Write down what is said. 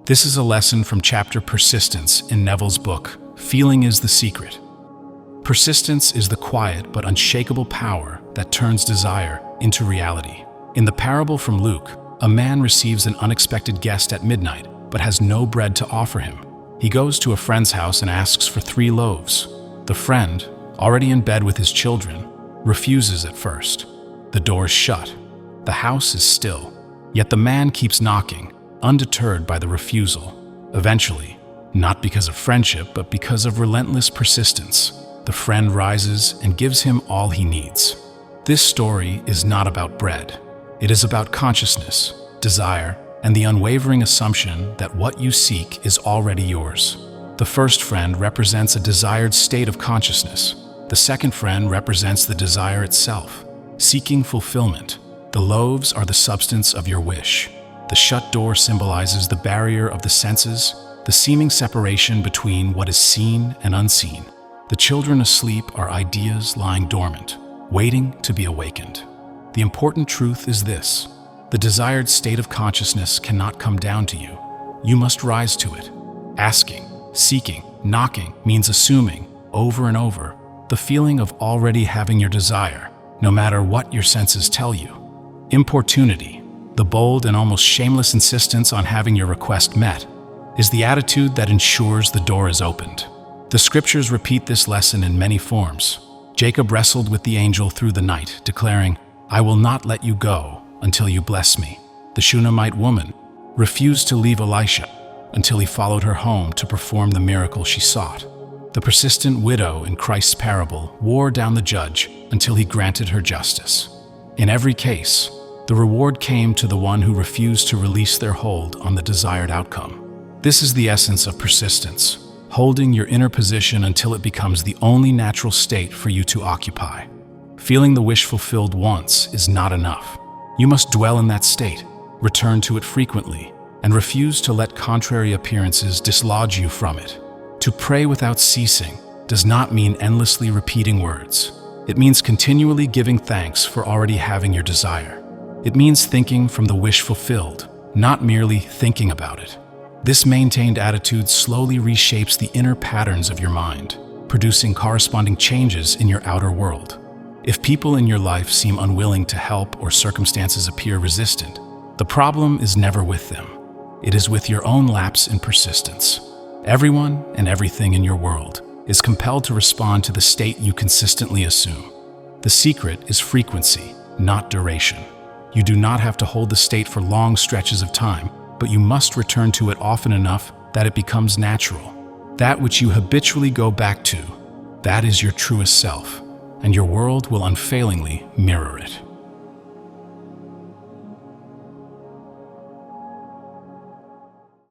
This is a lesson from chapter Persistence in Neville's book, Feeling is the Secret. Persistence is the quiet but unshakable power that turns desire into reality. In the parable from Luke, a man receives an unexpected guest at midnight but has no bread to offer him. He goes to a friend's house and asks for 3 loaves. The friend, already in bed with his children, refuses at first. The door is shut. The house is still. Yet the man keeps knocking, undeterred by the refusal. Eventually, not because of friendship, but because of relentless persistence, the friend rises and gives him all he needs. This story is not about bread. It is about consciousness, desire, and the unwavering assumption that what you seek is already yours. The first friend represents a desired state of consciousness. The second friend represents the desire itself, seeking fulfillment. The loaves are the substance of your wish. The shut door symbolizes the barrier of the senses, the seeming separation between what is seen and unseen. The children asleep are ideas lying dormant, waiting to be awakened. The important truth is this: the desired state of consciousness cannot come down to you. You must rise to it. Asking, seeking, knocking means assuming, over and over, the feeling of already having your desire, no matter what your senses tell you. Importunity, the bold and almost shameless insistence on having your request met, is the attitude that ensures the door is opened. The scriptures repeat this lesson in many forms. Jacob wrestled with the angel through the night, declaring, "I will not let you go until you bless me." The Shunammite woman refused to leave Elisha until he followed her home to perform the miracle she sought. The persistent widow in Christ's parable wore down the judge until he granted her justice. In every case, the reward came to the one who refused to release their hold on the desired outcome. This is the essence of persistence, holding your inner position until it becomes the only natural state for you to occupy. Feeling the wish fulfilled once is not enough. You must dwell in that state, return to it frequently, and refuse to let contrary appearances dislodge you from it. To pray without ceasing does not mean endlessly repeating words. It means continually giving thanks for already having your desire. It means thinking from the wish fulfilled, not merely thinking about it. This maintained attitude slowly reshapes the inner patterns of your mind, producing corresponding changes in your outer world. If people in your life seem unwilling to help or circumstances appear resistant, the problem is never with them. It is with your own lapse in persistence. Everyone and everything in your world is compelled to respond to the state you consistently assume. The secret is frequency, not duration. You do not have to hold the state for long stretches of time, but you must return to it often enough that it becomes natural. That which you habitually go back to, that is your truest self, and your world will unfailingly mirror it.